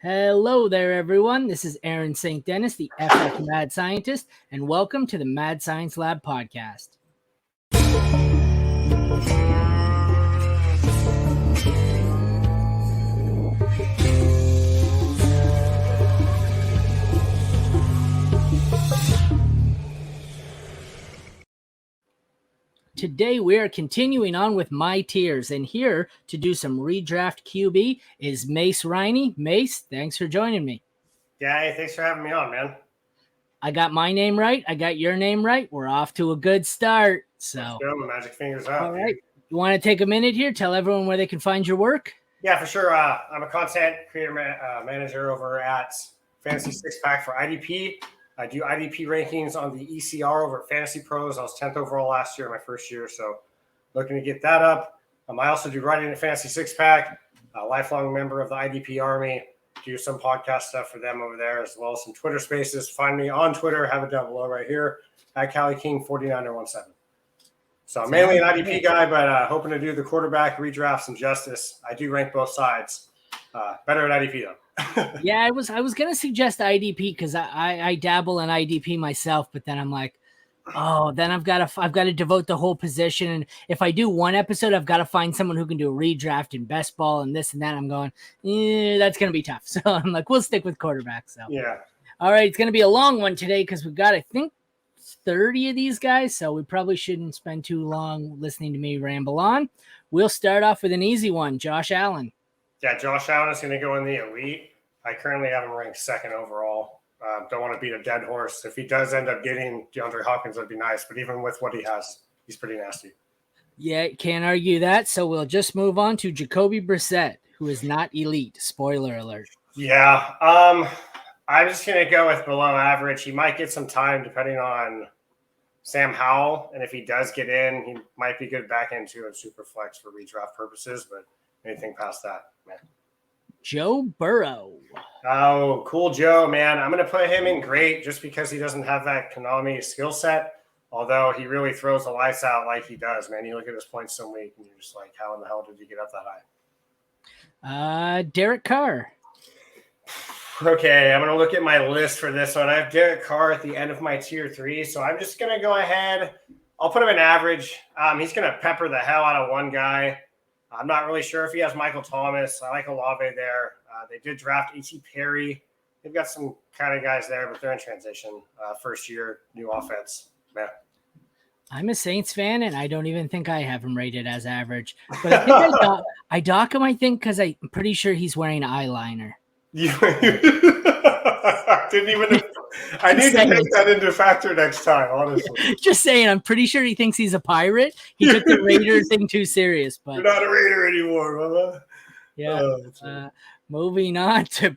Hello there, everyone. This is Aaron St. Dennis, the FF Mad Scientist, and welcome to the Mad Science Lab podcast. Today we are continuing on with my tiers, and here to do some redraft QB is Mase Riney. Mase, thanks for joining me. Yeah, hey, thanks for having me on, man. I got my name right. I got your name right. We're off to a good start. So, let's go. Magic fingers up. All right. You want to take a minute here? Tell everyone where they can find your work? Yeah, for sure. I'm a content creator manager over at Fantasy Six Pack for IDP. I do IDP rankings on the ECR over at Fantasy Pros. I was 10th overall last year, my first year, so looking to get that up. I also do writing at Fantasy Six Pack, a lifelong member of the IDP Army. Do some podcast stuff for them over there, as well as some Twitter spaces. Find me on Twitter. Have it down below right here at CaliKing4917. So I'm mainly an IDP guy, but hoping to do the quarterback redraft some justice. I do rank both sides. Better at IDP though. Yeah, I was gonna suggest IDP because I dabble in IDP myself, but then I'm like, oh, then I've got to devote the whole position, and if I do one episode, I've got to find someone who can do a redraft and best ball and this and that. I'm going, that's gonna be tough. So I'm like, we'll stick with quarterback. So yeah, all right, it's gonna be a long one today because we've got, I think, 30 of these guys, so we probably shouldn't spend too long listening to me ramble on. We'll start off with an easy one. Josh Allen. Yeah, Josh Allen is going to go in the elite. I currently have him ranked second overall. Don't want to beat a dead horse. If he does end up getting DeAndre Hopkins, that'd be nice. But even with what he has, he's pretty nasty. Yeah, can't argue that. So we'll just move on to Jacoby Brissett, who is not elite. Spoiler alert. Yeah, I'm just going to go with below average. He might get some time depending on Sam Howell. And if he does get in, he might be good back into a super flex for redraft purposes. But anything past that, man. Joe Burrow. Oh, cool Joe, man. I'm going to put him in great just because he doesn't have that Konami skill set. Although he really throws the lights out like he does, man. You look at his points some week and you're just like, how in the hell did you get up that high? Derek Carr. Okay, I'm going to look at my list for this one. I have Derek Carr at the end of my tier 3, so I'm just going to go ahead. I'll put him in average. He's going to pepper the hell out of one guy. I'm not really sure if he has Michael Thomas. I like Olave there. They did draft A.T. Perry. They've got some kind of guys there, but they're in transition. First year, new offense. Man. I'm a Saints fan, and I don't even think I have him rated as average. But I think I dock him, I think, because I'm pretty sure he's wearing eyeliner. I need to take that into factor next time, honestly. Just saying, I'm pretty sure he thinks he's a pirate. He took the Raider thing too serious. But you're not a Raider anymore, brother. Yeah. Moving on to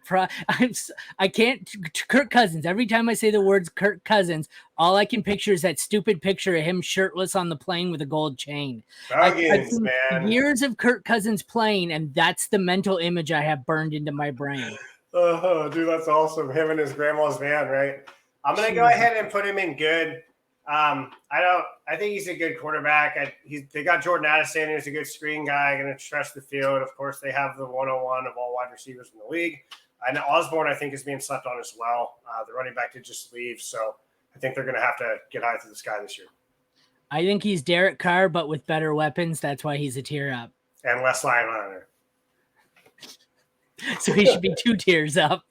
I can't Kirk Cousins. Every time I say the words Kirk Cousins, all I can picture is that stupid picture of him shirtless on the plane with a gold chain. I've seen years of Kirk Cousins playing, and that's the mental image I have burned into my brain. Oh, dude, that's awesome. Him and his grandma's van, right? I'm gonna go ahead and put him in good. I think he's a good quarterback. They got Jordan Addison, who's a good screen guy, going to stretch the field. Of course, they have the 101 of all wide receivers in the league. And Osborne, I think, is being slept on as well. The running back did just leave, so I think they're going to have to get high to the sky this year. I think he's Derek Carr, but with better weapons. That's why he's a tier up. And less Lionel. So he should be 2 tiers up.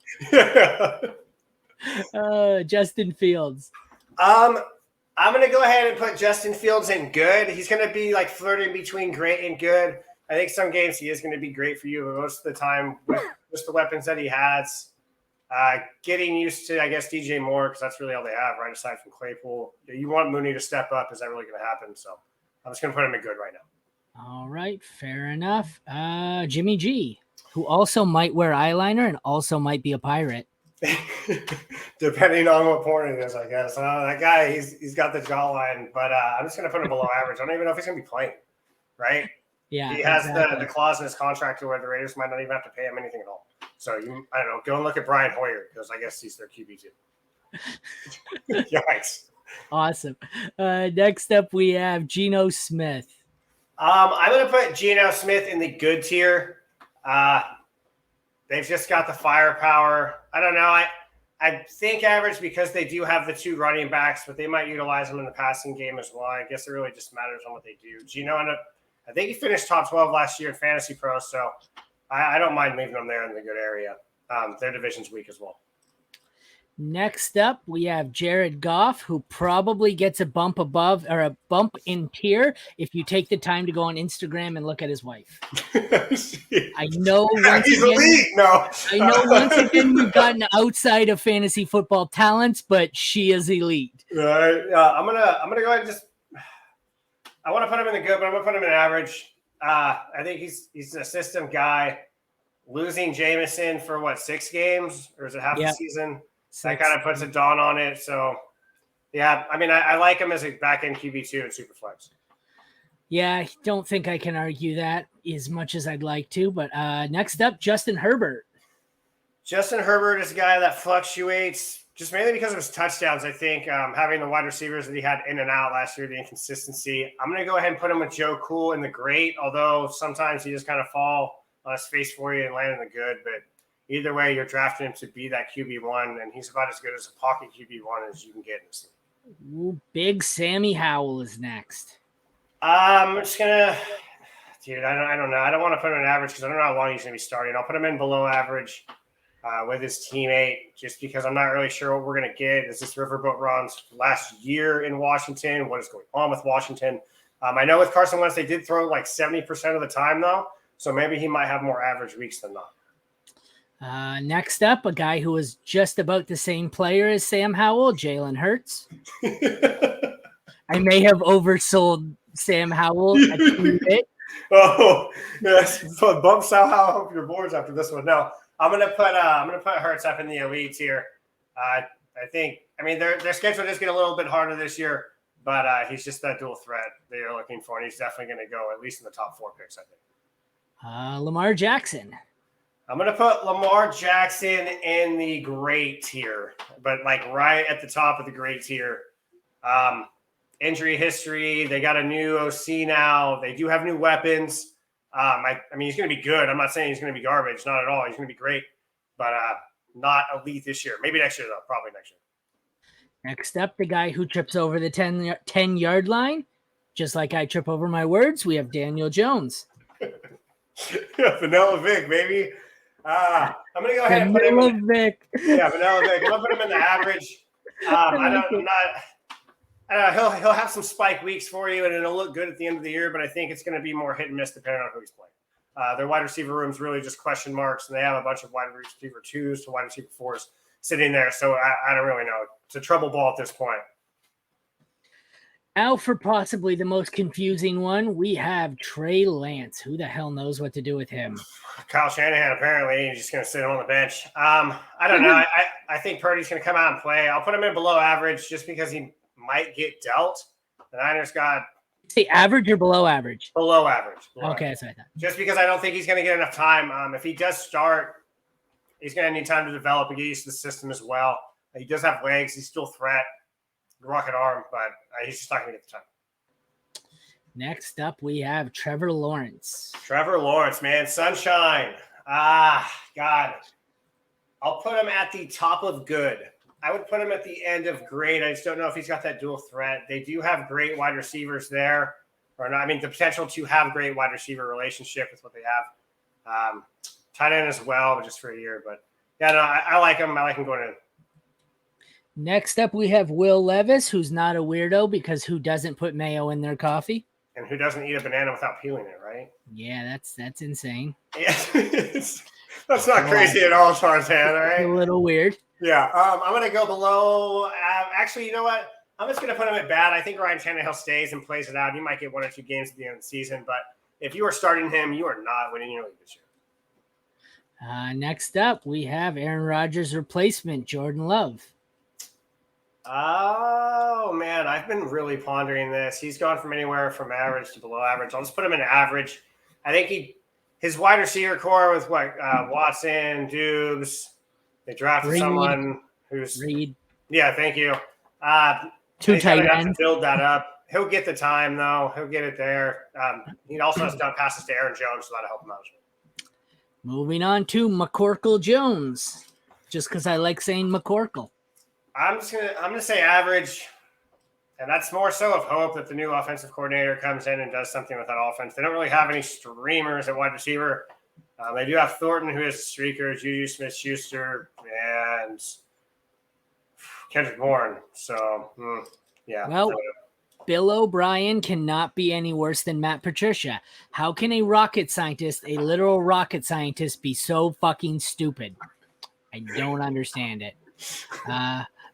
Justin Fields. I'm going to go ahead and put Justin Fields in good. He's going to be like flirting between great and good. I think some games he is going to be great for you, but most of the time with just the weapons that he has, getting used to, I guess, DJ Moore, because that's really all they have, right, aside from Claypool. You want Mooney to step up. Is that really going to happen? So I'm just going to put him in good right now. All right, fair enough. Jimmy G, who also might wear eyeliner and also might be a pirate. Depending on what porn it is, I guess. That guy, he's got the jawline, but I'm just going to put him below average. I don't even know if he's going to be playing, right? Yeah, he has the clause in his contract where the Raiders might not even have to pay him anything at all. So I don't know. Go and look at Brian Hoyer because I guess he's their QB too. Yikes! Awesome. Next up, we have Geno Smith. I'm going to put Geno Smith in the good tier. They've just got the firepower. I don't know. I think average because they do have the 2 running backs, but they might utilize them in the passing game as well. I guess it really just matters on what they do. Gino, I think he finished top 12 last year in Fantasy Pro, so I don't mind leaving them there in the good area. Their division's weak as well. Next up, we have Jared Goff, who probably gets a bump above or a bump in tier if you take the time to go on Instagram and look at his wife. I know he's elite. No, I know once again we've gotten outside of fantasy football talents, but she is elite. Right. I'm gonna go ahead and just. I want to put him in the good, but I'm gonna put him in average. I think he's a system guy. Losing Jameson for 6 games, or is it half the season? That kind of puts a dawn on it. So, yeah, I mean, I like him as a back-end QB2 in Superflex. Yeah, I don't think I can argue that as much as I'd like to. But next up, Justin Herbert. Justin Herbert is a guy that fluctuates just mainly because of his touchdowns, I think. Having the wide receivers that he had in and out last year, the inconsistency. I'm going to go ahead and put him with Joe Cool in the great, although sometimes he just kind of fall on his face for you and land in the good. But either way, you're drafting him to be that QB1, and he's about as good as a pocket QB1 as you can get in this league. Ooh, Big Sammy Howell is next. I'm just gonna, dude. I don't know. I don't want to put him in average because I don't know how long he's gonna be starting. I'll put him in below average with his teammate, just because I'm not really sure what we're gonna get. Is this Riverboat Ron's last year in Washington? What is going on with Washington? I know with Carson Wentz they did throw 70% of the time though, so maybe he might have more average weeks than not. Next up, a guy who was just about the same player as Sam Howell, Jalen Hurts. I may have oversold Sam Howell a teeny bit. Oh, yes. Bump Howell up your boards after this one. No, I'm gonna put Hurts up in the elite tier. I think. I mean, their schedule is getting a little bit harder this year, but he's just that dual threat that you're looking for, and he's definitely going to go at least in the top 4 picks, I think. Lamar Jackson. I'm going to put Lamar Jackson in the great tier, but right at the top of the great tier. Injury history. They got a new OC now. They do have new weapons. I mean, he's going to be good. I'm not saying he's going to be garbage. Not at all. He's going to be great, but not elite this year. Maybe next year, though. Probably next year. Next up, the guy who trips over the 10-yard line. Just like I trip over my words, we have Daniel Jones. Vanilla Vic, baby. I'm going to go ahead and put him in. Vic. Yeah, Vanilla Vic. I'm going to put him in the average. He'll have some spike weeks for you, and it'll look good at the end of the year, but I think it's going to be more hit and miss depending on who he's playing. Their wide receiver room's really just question marks, and they have a bunch of wide receiver 2s to wide receiver 4s sitting there, so I don't really know. It's a trouble ball at this point. Now for possibly the most confusing one, we have Trey Lance. Who the hell knows what to do with him? Kyle Shanahan, apparently. He's just going to sit him on the bench. I don't know. I think Purdy's going to come out and play. I'll put him in below average just because he might get dealt. The Niners got... Say average or below average? Below average. Okay, that's what I thought. Just because I don't think he's going to get enough time. If he does start, he's going to need time to develop and get used to the system as well. He does have legs. He's still a threat. Rocket arm, but he's just not going to get the time. Next up, we have Trevor Lawrence. Trevor Lawrence, man. Sunshine. God. I'll put him at the top of good. I would put him at the end of great. I just don't know if he's got that dual threat. They do have great wide receivers there. Or not. I mean, the potential to have great wide receiver relationship with what they have. Tight end as well, but just for a year. But, yeah, no, I like him. I like him going in. Next up, we have Will Levis, who's not a weirdo because who doesn't put mayo in their coffee? And who doesn't eat a banana without peeling it, right? Yeah, that's insane. Yeah, that's not crazy at all, Tarzan, all right? A little weird. Yeah, I'm going to go below. Actually, you know what? I'm just going to put him at bad. I think Ryan Tannehill stays and plays it out. You might get 1 or 2 games at the end of the season, but if you are starting him, you are not winning your league this year. Next up, we have Aaron Rodgers' replacement, Jordan Love. Oh, man, I've been really pondering this. He's gone from anywhere from average to below average. I'll just put him in average. I think his wide receiver core with Watson, Dubes. They drafted someone who's Reed. Yeah, thank you. 2 tight ends. To build that up. He'll get the time though. He'll get it there. He also has done passes to Aaron Jones, so that'll help him out as well. Moving on to McCorkle Jones, just because I like saying McCorkle. I'm gonna say average, and that's more so of hope that the new offensive coordinator comes in and does something with that offense. They don't really have any streamers at wide receiver. They do have Thornton, who is a streaker, Juju Smith-Schuster, and Kendrick Bourne. So, yeah. Well, Bill O'Brien cannot be any worse than Matt Patricia. How can a rocket scientist, a literal rocket scientist, be so fucking stupid? I don't understand it.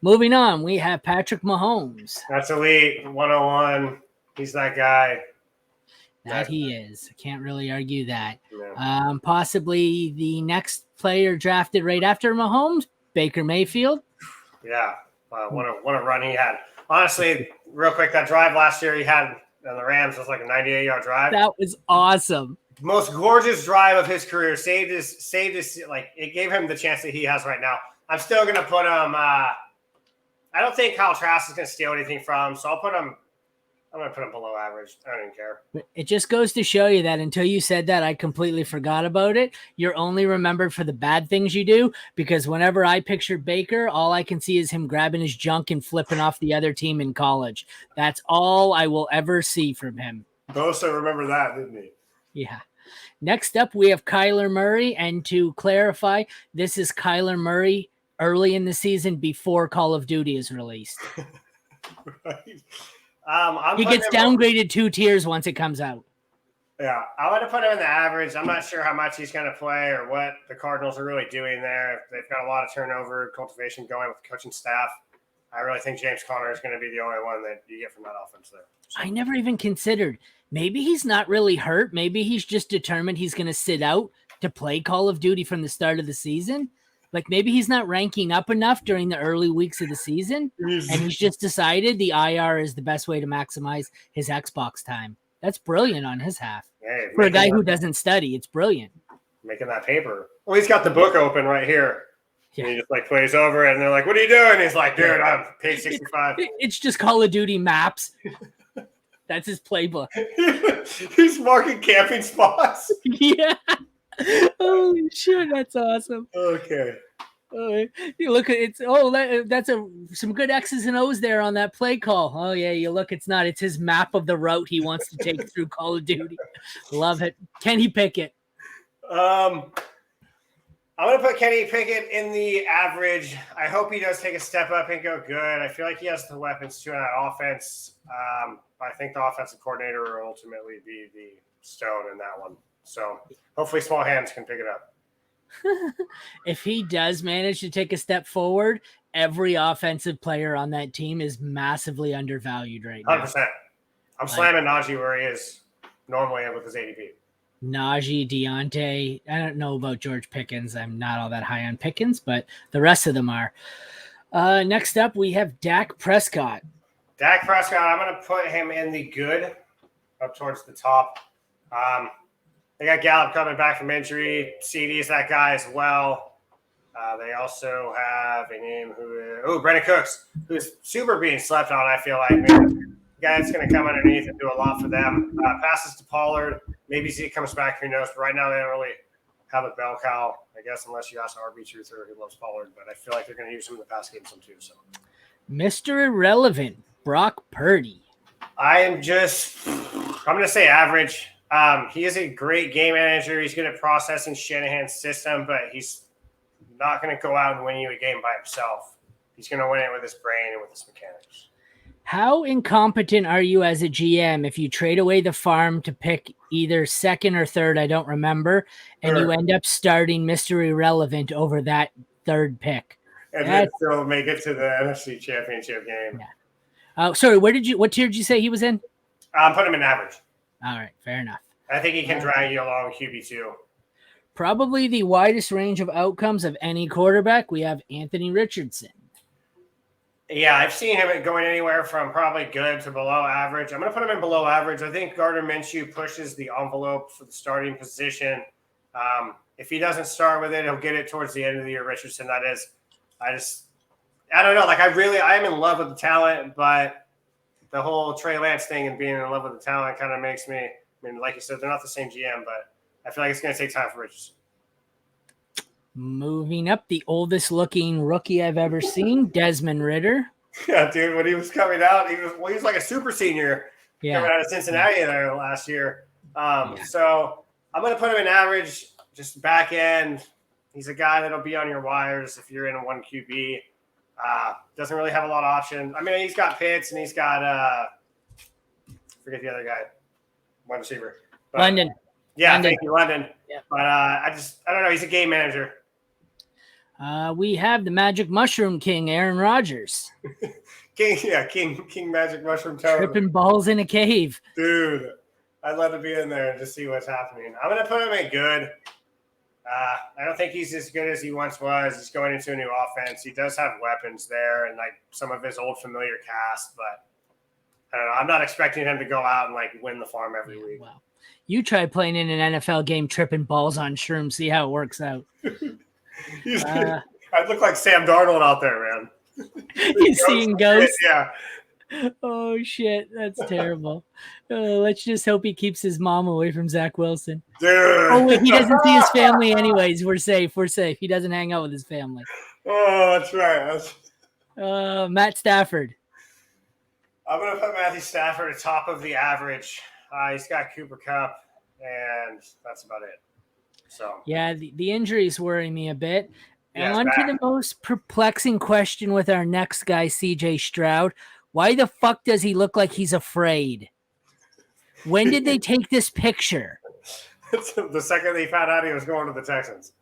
Moving on, we have Patrick Mahomes. That's elite 101. He's that guy. That he is. I can't really argue that. Yeah. Possibly the next player drafted right after Mahomes, Baker Mayfield. Yeah. What a run he had. Honestly, real quick, that drive last year he had on the Rams was like a 98-yard drive. That was awesome. Most gorgeous drive of his career. Saved his like it gave him the chance that he has right now. I'm still gonna put him. I don't think Kyle Trask is gonna steal anything from him, so I'm gonna put him below average. I don't even care. It just goes to show you that until you said that, I completely forgot about it. You're only remembered for the bad things you do, because whenever I picture Baker, all I can see is him grabbing his junk and flipping off the other team in college. That's all I will ever see from him. Bosa remember that, didn't he? Yeah. Next up, we have Kyler Murray. And to clarify, this is Kyler Murray early in the season before Call of Duty is released. Right. He gets downgraded 2 tiers once it comes out. Yeah, I want to put him in the average. I'm not sure how much he's going to play or what the Cardinals are really doing there. They've got a lot of turnover, cultivation going with the coaching staff. I really think James Conner is going to be the only one that you get from that offense there. So. I never even considered. Maybe he's not really hurt. Maybe he's just determined he's going to sit out to play Call of Duty from the start of the season. Like maybe he's not ranking up enough during the early weeks of the season, and he's just decided the IR is the best way to maximize his Xbox time. That's brilliant on his half. Hey, for a guy who doesn't study, it's brilliant. Making that paper. Well, he's got the book open right here. Yeah. And he just like plays over it, and they're like, "What are you doing?" He's like, "Dude, I'm page 65." It's just Call of Duty maps. That's his playbook. He's marking camping spots. Yeah. Holy shit, that's awesome. Okay. You look at it's that's some good X's and O's there on that play call. Oh yeah, you look, it's not. It's his map of the route he wants to take through Call of Duty. Love it. Kenny Pickett. I'm gonna put Kenny Pickett in the average. I hope he does take a step up and go good. I feel like he has the weapons to in that offense. I think the offensive coordinator will ultimately be the stone in that one. So hopefully small hands can pick it up. If he does manage to take a step forward, every offensive player on that team is massively undervalued right now. 100%. I'm slamming Najee where he is normally with his ADP. Najee, Deontay. I don't know about George Pickens. I'm not all that high on Pickens, but the rest of them are. Next up, we have Dak Prescott. Dak Prescott, I'm going to put him in the good, up towards the top. They got Gallup coming back from injury. CD's that guy as well. They also have a name Brandon Cooks, who's super being slept on, I feel like. The guy that's going to come underneath and do a lot for them. Passes to Pollard. Maybe Zeke comes back, who knows. But right now they don't really have a bell cow, I guess, unless you ask RB Truther, who loves Pollard. But I feel like they're going to use him in the pass game some too. So, Mr. Irrelevant, Brock Purdy. I'm going to say average. He is a great game manager. He's good at processing Shanahan's system, but he's not going to go out and win you a game by himself. He's going to win it with his brain and with his mechanics. How incompetent are you as a GM if you trade away the farm to pick either second or third, I don't remember, and you end up starting Mr. Irrelevant over that third pick? And then still make it to the NFC Championship game. Yeah. Sorry, what tier did you say he was in? Put him in average. All right, fair enough. I think he can drag you along QB2. Probably the widest range of outcomes of any quarterback. We have Anthony Richardson. Yeah, I've seen him going anywhere from probably good to below average. I'm going to put him in below average. I think Gardner Minshew pushes the envelope for the starting position. If he doesn't start with it, he'll get it towards the end of the year. Richardson, that is. I don't know. Like, I am in love with the talent, but the whole Trey Lance thing and being in love with the talent kind of makes me, I mean, like you said, they're not the same GM, but I feel like it's going to take time for Richardson. Moving up, the oldest looking rookie I've ever seen, Desmond Ridder. Yeah, dude, when he was coming out, he was like a super senior coming out of Cincinnati there last year. So I'm going to put him in average, just back end. He's a guy that'll be on your wires if you're in a 1 QB. Doesn't really have a lot of options. I mean, he's got Pitts and he's got forget the other guy, wide receiver. But, London. Yeah, London. thank you, London. Yeah. But I don't know. He's a game manager. We have the Magic Mushroom King, Aaron Rodgers. King Magic Mushroom Toad. Tripping balls in a cave. Dude, I'd love to be in there and just see what's happening. I'm going to put him in good. I don't think he's as good as he once was. He's going into a new offense. He does have weapons there and like some of his old familiar cast, but I don't know. I'm not expecting him to go out and like win the farm every week. Wow. You try playing in an NFL game, tripping balls on shrooms, see how it works out. I look like Sam Darnold out there, man. He's seeing ghosts. Yeah. Oh shit, that's terrible. Let's just hope he keeps his mom away from Zach Wilson. Dude. Oh wait, he doesn't see his family anyways. We're safe. He doesn't hang out with his family. Oh, that's right. Matt Stafford. I'm gonna put Matthew Stafford atop of the average. He's got Cooper Kupp, and that's about it. So yeah, the injuries worry me a bit. Yeah, and on to the most perplexing question with our next guy, CJ Stroud. Why the fuck does he look like he's afraid? When did they take this picture? The second they found out he was going to the Texans.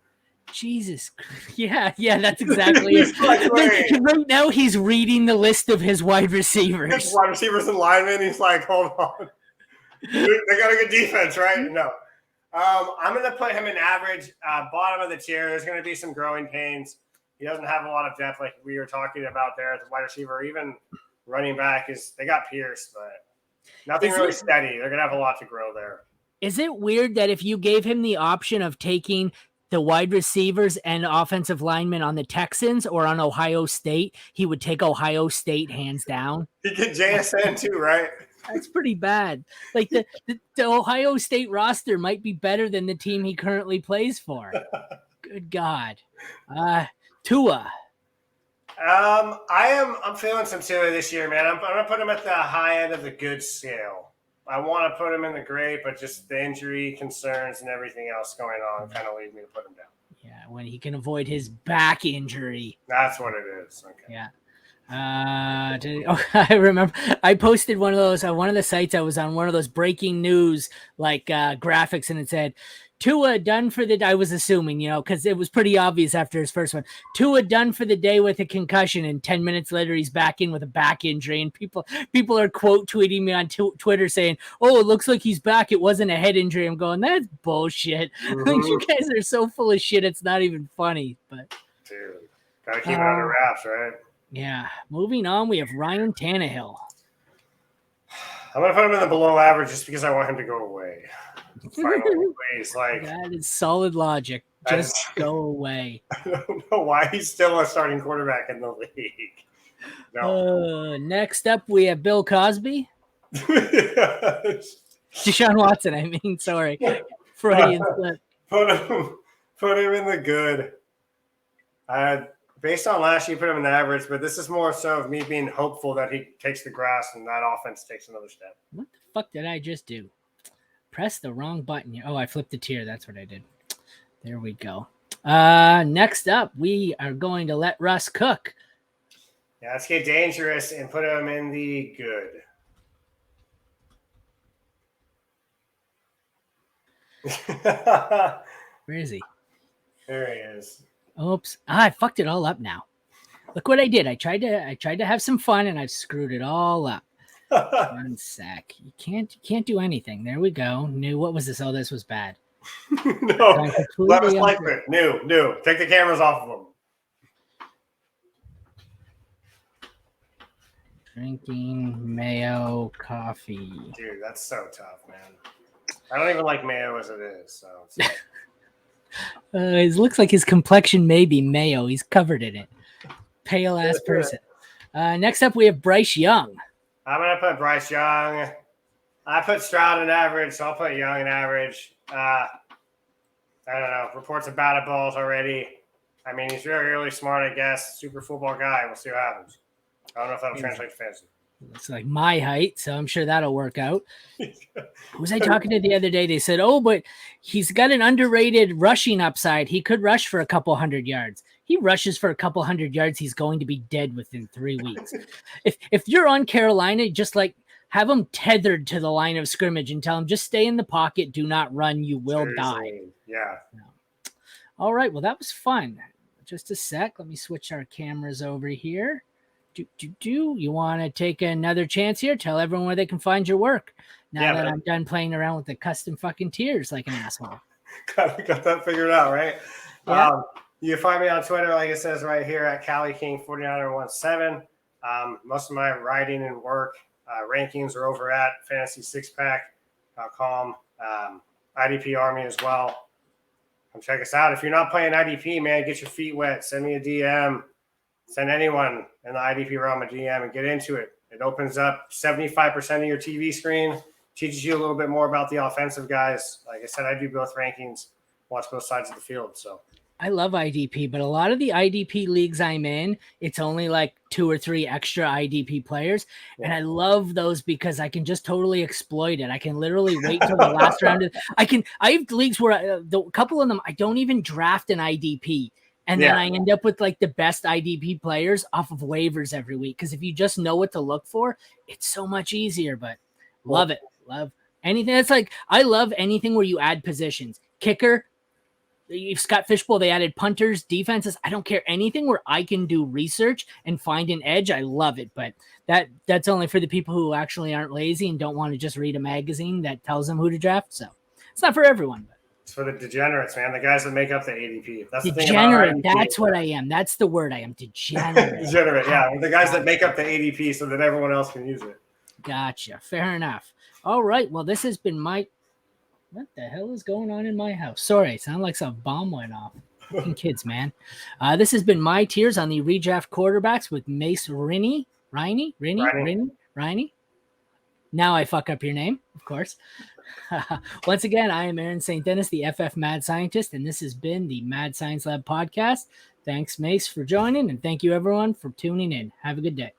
Jesus. Yeah, that's exactly it. Right now he's reading the list of his wide receivers. His wide receivers and linemen. He's like, hold on. They got a good defense, right? No. I'm going to put him in average, bottom of the tier. There's going to be some growing pains. He doesn't have a lot of depth like we were talking about there at the wide receiver. Even running back they got Pierce, but nothing really steady. They're going to have a lot to grow there. Is it weird that if you gave him the option of taking the wide receivers and offensive linemen on the Texans or on Ohio State, he would take Ohio State hands down? He get JSN too, right? That's pretty bad. Like the Ohio State roster might be better than the team he currently plays for. Good God. Tua. I'm feeling some Tua this year, man. I'm gonna put him at the high end of the good scale. I want to put him in the great, but just the injury concerns and everything else going on kind of lead me to put him down. Yeah, when he can avoid his back injury. That's what it is. Okay. Yeah. I remember I posted one of those on one of the sites. I was on one of those breaking news like graphics, and it said Tua done for the. I was assuming, because it was pretty obvious after his first one. Tua done for the day with a concussion, and 10 minutes later he's back in with a back injury. And people are quote tweeting me on Twitter saying, "Oh, it looks like he's back. It wasn't a head injury." I'm going, that's bullshit. Mm-hmm. Like, you guys are so full of shit. It's not even funny. But dude, gotta keep it under wraps, right? Yeah. Moving on, we have Ryan Tannehill. I'm gonna put him in the below average just because I want him to go away. Finally, please, that is solid logic. Just go away. I don't know why he's still a starting quarterback in the league. No. Next up, we have Bill Cosby. Deshaun Watson, I mean, sorry. Freudian slip. Put him in the good. Based on last year, put him in the average, but this is more so of me being hopeful that he takes the grass and that offense takes another step. What the fuck did I just do? Press the wrong button. Oh, I flipped the tier. That's what I did. There we go. Next up, we are going to let Russ cook. Yeah, let's get dangerous and put him in the good. Where is he? There he is. Oops. I fucked it all up now. Look what I did. I tried to have some fun and I've screwed it all up. 1 sec. You can't do anything. There we go. New. What was this? Oh, this was bad. No. Let us like it. New. Take the cameras off of them. Drinking mayo coffee. Dude, that's so tough, man. I don't even like mayo as it is, so it looks like his complexion may be mayo. He's covered in it. Pale ass person. Next up, we have Bryce Young. I'm gonna put Bryce Young. I put Stroud in average, so I'll put Young in average. I don't know. Reports of batted balls already. I mean, he's really, really smart, I guess. Super football guy. We'll see what happens. I don't know if that'll translate to fantasy. It's like my height, so I'm sure that'll work out. Who was I talking to the other day? They said, oh, but he's got an underrated rushing upside. He could rush for a couple hundred yards. He rushes for a couple hundred yards, he's going to be dead within 3 weeks. If you're on Carolina, just like have him tethered to the line of scrimmage and tell him just stay in the pocket, do not run, you will die. Yeah. All right, well, that was fun. Just a sec. Let me switch our cameras over here. You want to take another chance here? Tell everyone where they can find your work. Now that I'm done playing around with the custom fucking tiers like an asshole. Got that figured out, right? Yeah. You can find me on Twitter, like it says right here, at CaliKing4917. Most of my writing and work rankings are over at fantasy6pack.com. IDP Army as well. Come check us out. If you're not playing IDP, man, get your feet wet. Send me a DM. Send anyone in the IDP realm a DM and get into it. It opens up 75% of your TV screen, teaches you a little bit more about the offensive guys. Like I said, I do both rankings, watch both sides of the field. So I love IDP, but a lot of the IDP leagues I'm in, it's only like 2 or 3 extra IDP players. Yeah. And I love those because I can just totally exploit it. I can literally wait till the last round. I have leagues where a couple of them, I don't even draft an IDP. And then I end up with like the best IDP players off of waivers every week. Because if you just know what to look for, it's so much easier. But love it. Love anything. That's like, I love anything where you add positions. Kicker, Scott Fishbowl, they added punters, defenses. I don't care. Anything where I can do research and find an edge, I love it. But that's only for the people who actually aren't lazy and don't want to just read a magazine that tells them who to draft. So it's not for everyone. It's for the degenerates, man. The guys that make up the ADP. That's degenerate. The thing about that's what I am. That's the word I am. Degenerate. Degenerate, yeah. The guys that make up the ADP so that everyone else can use it. Gotcha. Fair enough. All right. Well, this has been my... What the hell is going on in my house? Sorry, it sounded like some bomb went off. Fucking kids, man. This has been my tiers on the redraft quarterbacks with Mase Riney. Riney. Now I fuck up your name, of course. Once again, I am Aaron St. Dennis, the FF Mad Scientist, and this has been the Mad Science Lab podcast. Thanks, Mase, for joining, and thank you, everyone, for tuning in. Have a good day.